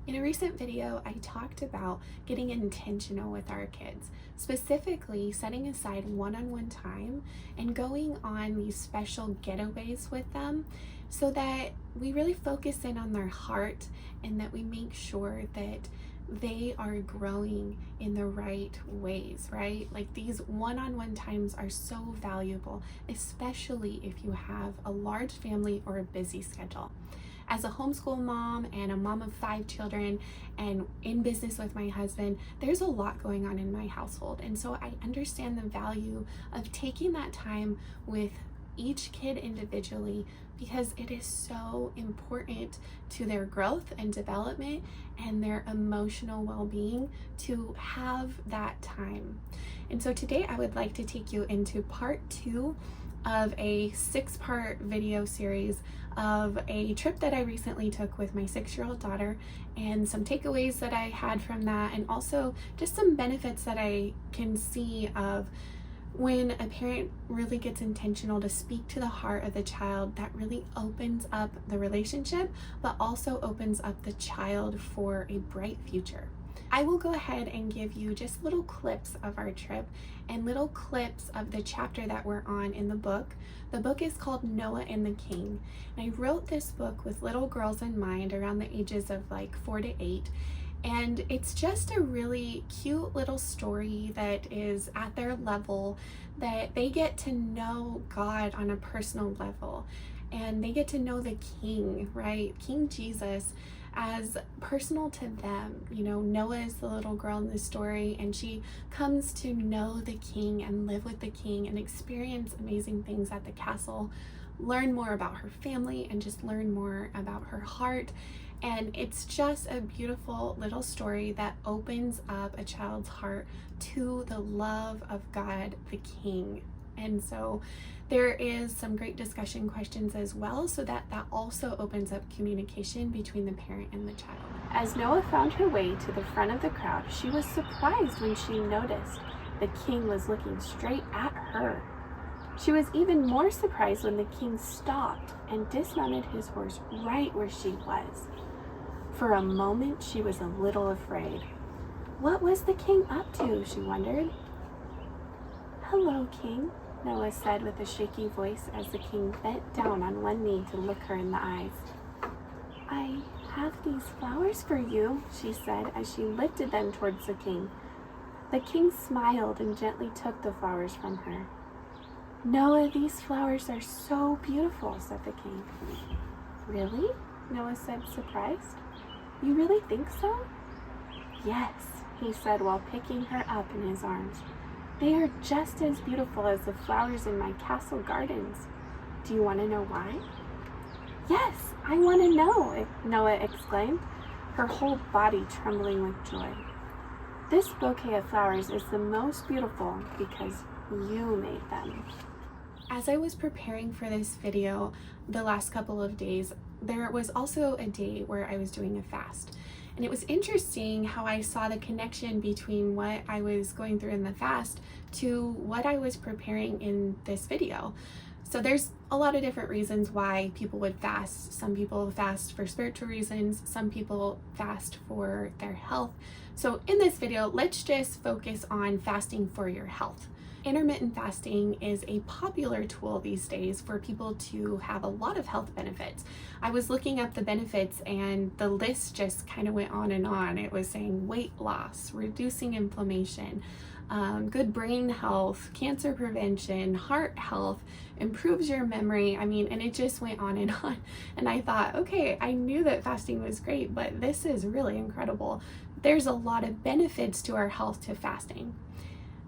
In a recent video, I talked about getting intentional with our kids, specifically setting aside one-on-one time and going on these special getaways with them so that we really focus in on their heart and that we make sure that they are growing in the right ways, right? Like these one-on-one times are so valuable, especially if you have a large family or a busy schedule. As a homeschool mom and a mom of 5 children and in business with my husband, there's a lot going on in my household. And so I understand the value of taking that time with each kid individually because it is so important to their growth and development and their emotional well-being to have that time. And so today I would like to take you into part 2 of a 6-part video series of a trip that I recently took with my 6-year-old daughter and some takeaways that I had from that, and also just some benefits that I can see of when a parent really gets intentional to speak to the heart of the child. That really opens up the relationship, but also opens up the child for a bright future. I will go ahead and give you just little clips of our trip and little clips of the chapter that we're on in the book. The book is called Noah and the King. And I wrote this book with little girls in mind around the ages of like 4 to 8. And it's just a really cute little story that is at their level, that they get to know God on a personal level. And they get to know the King, right? King Jesus, as personal to them. You know, Noah is the little girl in the story, and she comes to know the King and live with the King and experience amazing things at the castle, learn more about her family, and just learn more about her heart. And it's just a beautiful little story that opens up a child's heart to the love of God, the King. And so there is some great discussion questions as well, so that also opens up communication between the parent and the child. As Noah found her way to the front of the crowd, she was surprised when she noticed the King was looking straight at her. She was even more surprised when the King stopped and dismounted his horse right where she was. For a moment, she was a little afraid. What was the King up to, she wondered. "Hello, King," Noah said with a shaky voice as the King bent down on one knee to look her in the eyes. "I have these flowers for you," she said as she lifted them towards the King. The King smiled and gently took the flowers from her. "Noah, these flowers are so beautiful," said the King. "Really?" Noah said, surprised. "You really think so?" "Yes," he said while picking her up in his arms. "They are just as beautiful as the flowers in my castle gardens. Do you want to know why?" "Yes, I want to know," Noah exclaimed, her whole body trembling with joy. "This bouquet of flowers is the most beautiful because you made them." As I was preparing for this video the last couple of days, there was also a day where I was doing a fast. And it was interesting how I saw the connection between what I was going through in the fast to what I was preparing in this video. So there's a lot of different reasons why people would fast. Some people fast for spiritual reasons, some people fast for their health. So in this video, let's just focus on fasting for your health. Intermittent fasting is a popular tool these days for people to have a lot of health benefits. I was looking up the benefits and the list just kind of went on and on. It was saying weight loss, reducing inflammation, good brain health, cancer prevention, heart health, improves your memory. I mean, and it just went on and on. And I thought, okay, I knew that fasting was great, but this is really incredible. There's a lot of benefits to our health to fasting.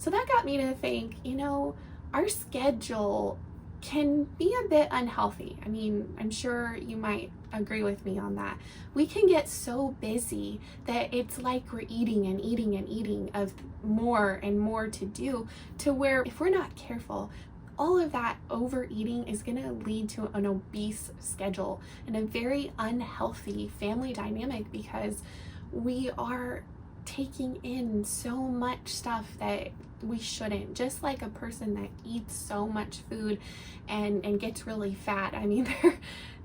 So that got me to think, you know, our schedule can be a bit unhealthy. I mean, I'm sure you might agree with me on that. We can get so busy that it's like we're eating and eating and eating of more and more to do, to where if we're not careful, all of that overeating is going to lead to an obese schedule and a very unhealthy family dynamic, because we are taking in so much stuff that we shouldn't. Just like a person that eats so much food and gets really fat, I mean,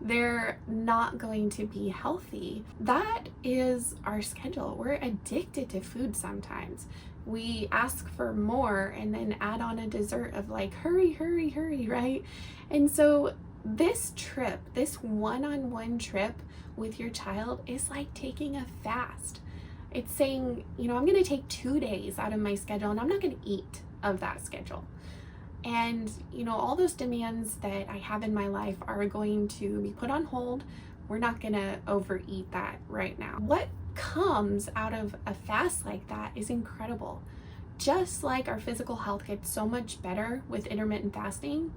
they're not going to be healthy. That is our schedule. We're addicted to food sometimes. We ask for more and then add on a dessert of like, hurry, hurry, hurry, right? And so this trip, this one-on-one trip with your child is like taking a fast. It's saying, you know, I'm going to take 2 days out of my schedule and I'm not going to eat of that schedule. And, you know, all those demands that I have in my life are going to be put on hold. We're not going to overeat that right now. What comes out of a fast like that is incredible. Just like our physical health gets so much better with intermittent fasting,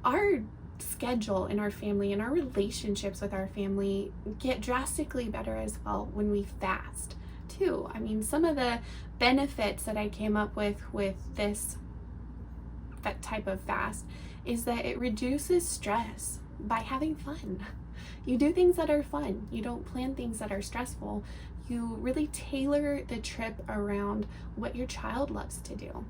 our schedule in our family and our relationships with our family get drastically better as well when we fast too. I mean, some of the benefits that I came up with that type of fast is that it reduces stress by having fun. You do things that are fun. You don't plan things that are stressful. You really tailor the trip around what your child loves to do.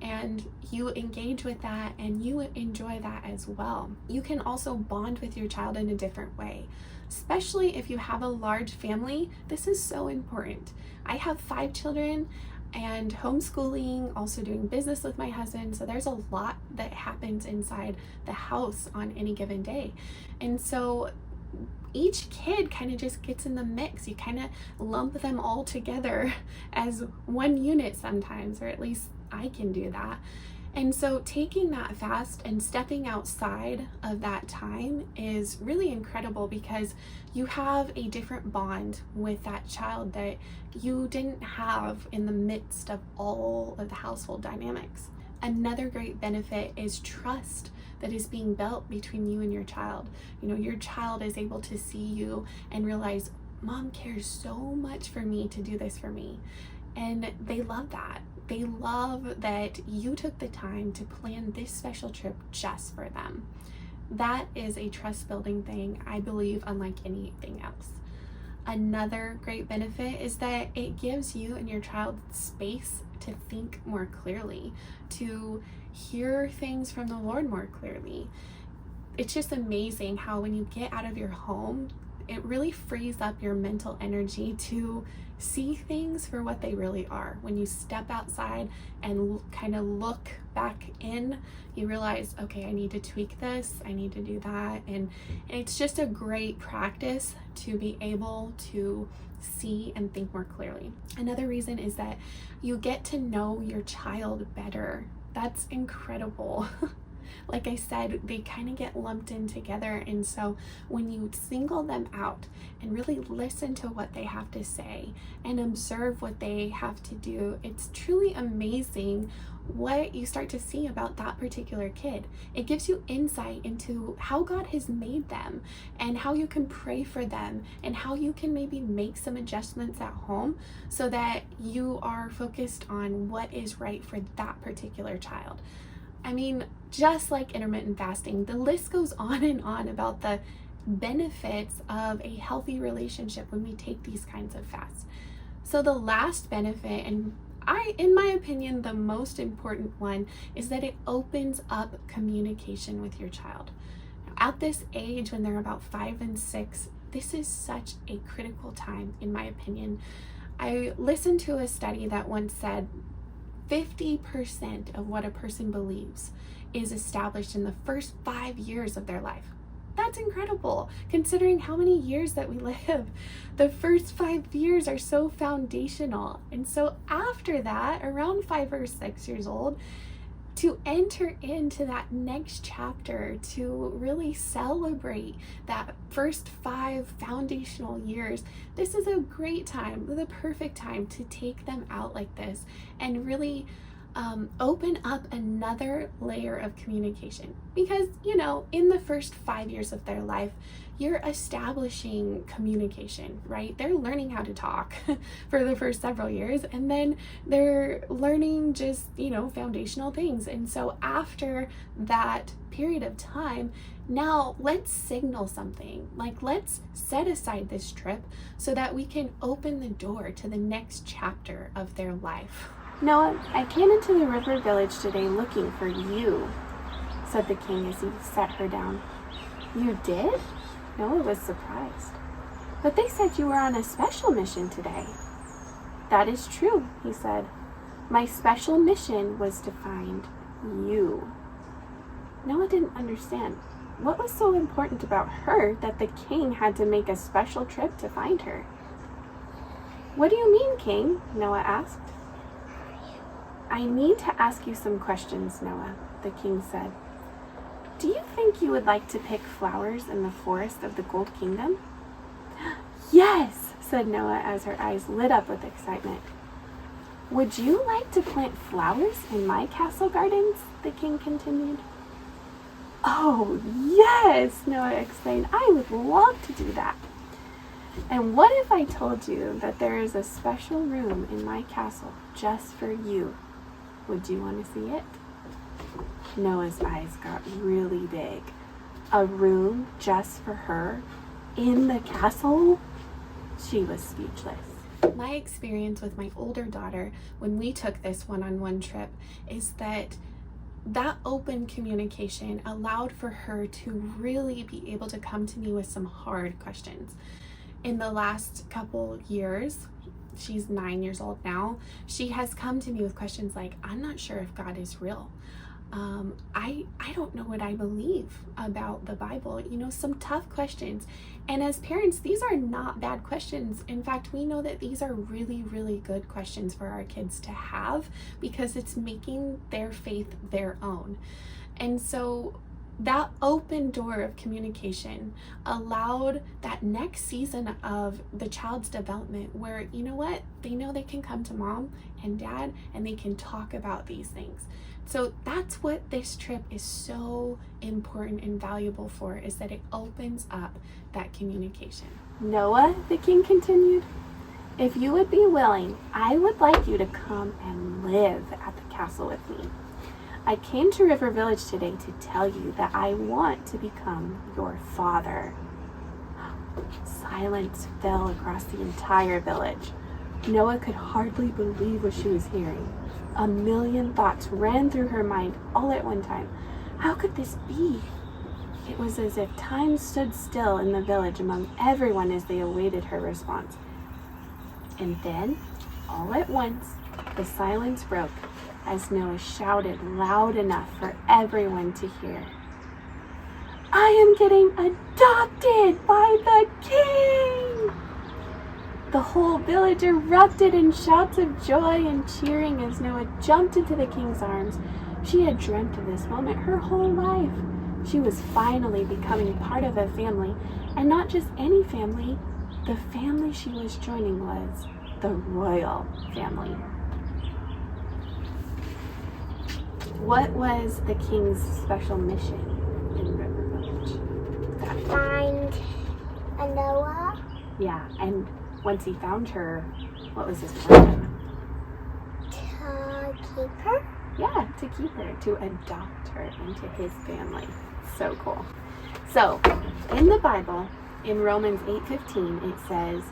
And you engage with that and you enjoy that as well. You can also bond with your child in a different way. Especially if you have a large family, this is so important. I have 5 children and homeschooling, also doing business with my husband. So there's a lot that happens inside the house on any given day. And so each kid kind of just gets in the mix. You kind of lump them all together as one unit sometimes, or at least I can do that. And so taking that fast and stepping outside of that time is really incredible because you have a different bond with that child that you didn't have in the midst of all of the household dynamics. Another great benefit is trust that is being built between you and your child. You know, your child is able to see you and realize, Mom cares so much for me to do this for me. And they love that. They love that you took the time to plan this special trip just for them. That is a trust building thing, I believe, unlike anything else. Another great benefit is that it gives you and your child space to think more clearly, to hear things from the Lord more clearly. It's just amazing how when you get out of your home, it really frees up your mental energy to see things for what they really are. When you step outside and kind of look back in, you realize, okay, I need to tweak this, I need to do that. And it's just a great practice to be able to see and think more clearly. Another reason is that you get to know your child better. That's incredible. Like I said, they kind of get lumped in together. And so when you single them out and really listen to what they have to say and observe what they have to do, it's truly amazing what you start to see about that particular kid. It gives you insight into how God has made them and how you can pray for them and how you can maybe make some adjustments at home so that you are focused on what is right for that particular child. I mean, just like intermittent fasting, the list goes on and on about the benefits of a healthy relationship when we take these kinds of fasts. So the last benefit, and in my opinion, the most important one, is that it opens up communication with your child. Now, at this age, when they're about 5 and 6, this is such a critical time, in my opinion. I listened to a study that once said 50% of what a person believes is established in the first 5 years of their life. That's incredible, considering how many years that we live. The first 5 years are so foundational. And so after that, around 5 or 6 years old, to enter into that next chapter, to really celebrate that first 5 foundational years, this is a great time, the perfect time to take them out like this and really open up another layer of communication. Because, you know, in the first 5 years of their life, you're establishing communication, right? They're learning how to talk for the first several years, and then they're learning just, you know, foundational things. And so after that period of time, now let's signal something. Like, let's set aside this trip so that we can open the door to the next chapter of their life. "Noah, I came into the river village today looking for you," said the king as he set her down. "You did?" Noah was surprised. "But they said you were on a special mission today." "That is true," he said. "My special mission was to find you." Noah didn't understand. What was so important about her that the king had to make a special trip to find her? "What do you mean, king?" Noah asked. "I need to ask you some questions, Noah," the king said. "Do you think you would like to pick flowers in the forest of the Gold Kingdom?" "Yes," said Noah as her eyes lit up with excitement. "Would you like to plant flowers in my castle gardens?" the king continued. "Oh, yes," Noah exclaimed. "I would love to do that. And what if I told you that there is a special room in my castle just for you? Would you want to see it?" Noah's eyes got really big. A room just for her in the castle? She was speechless. My experience with my older daughter when we took this one-on-one trip is that open communication allowed for her to really be able to come to me with some hard questions. In the last couple years, she's 9 years old now, she has come to me with questions like, "I'm not sure if God is real. I don't know what I believe about the Bible." You know, some tough questions. And as parents, these are not bad questions. In fact, we know that these are really, really good questions for our kids to have because it's making their faith their own. And so that open door of communication allowed that next season of the child's development where, you know what, they know they can come to mom and dad and they can talk about these things. So that's what this trip is so important and valuable for, is that it opens up that communication. "Noah," the king continued, "if you would be willing, I would like you to come and live at the castle with me. I came to River Village today to tell you that I want to become your father." Silence fell across the entire village. Noah could hardly believe what she was hearing. A million thoughts ran through her mind all at one time. How could this be? It was as if time stood still in the village among everyone as they awaited her response. And then, all at once, the silence broke as Noah shouted loud enough for everyone to hear. "I am getting adopted by the king!" The whole village erupted in shouts of joy and cheering as Noah jumped into the king's arms. She had dreamt of this moment her whole life. She was finally becoming part of a family, and not just any family. The family she was joining was the royal family. What was the king's special mission in River Village? Find a Noah. Yeah, and once he found her, what was his plan? To keep her. Yeah, to keep her, to adopt her into his family. So cool. So, in the Bible, in Romans 8:15, it says,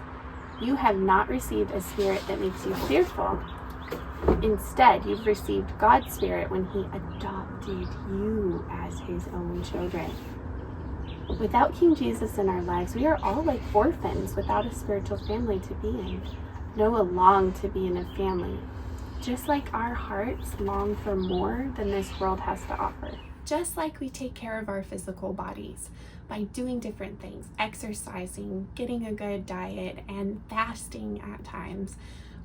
"You have not received a spirit that makes you fearful. Instead, you've received God's Spirit when He adopted you as His own children." Without King Jesus in our lives, we are all like orphans without a spiritual family to be in. Noah longed to be in a family, just like our hearts long for more than this world has to offer. Just like we take care of our physical bodies by doing different things, exercising, getting a good diet, and fasting at times,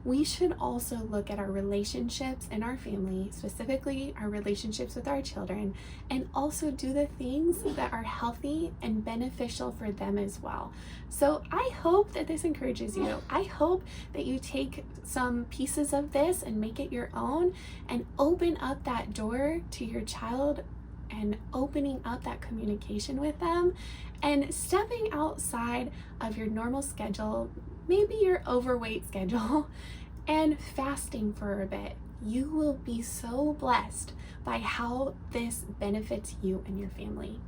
we should also look at our relationships in our family, specifically our relationships with our children, and also do the things that are healthy and beneficial for them as well. So I hope that this encourages you. I hope that you take some pieces of this and make it your own and open up that door to your child and opening up that communication with them and stepping outside of your normal schedule, maybe your overweight schedule, and fasting for a bit. You will be so blessed by how this benefits you and your family.